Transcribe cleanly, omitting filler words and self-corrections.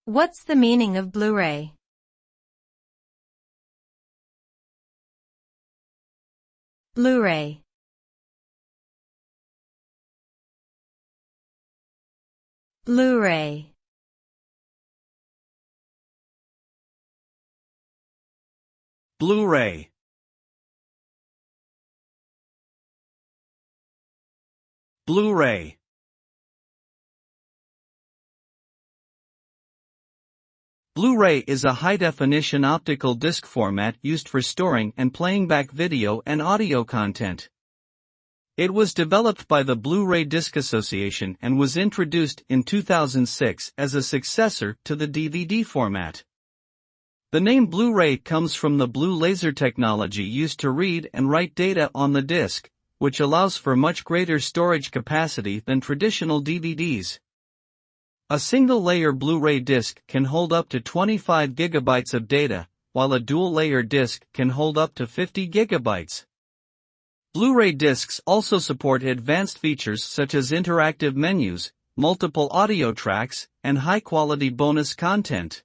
What's the meaning of Blu-ray? Blu-ray. Blu-ray. Blu-ray. Blu-ray. Blu-ray is a high-definition optical disc format used for storing and playing back video and audio content. It was developed by the Blu-ray Disc Association and was introduced in 2006 as a successor to the DVD format. The name Blu-ray comes from the blue laser technology used to read and write data on the disc, which allows for much greater storage capacity than traditional DVDs. A single-layer Blu-ray disc can hold up to 25 gigabytes of data, while a dual-layer disc can hold up to 50 gigabytes. Blu-ray discs also support advanced features such as interactive menus, multiple audio tracks, and high-quality bonus content.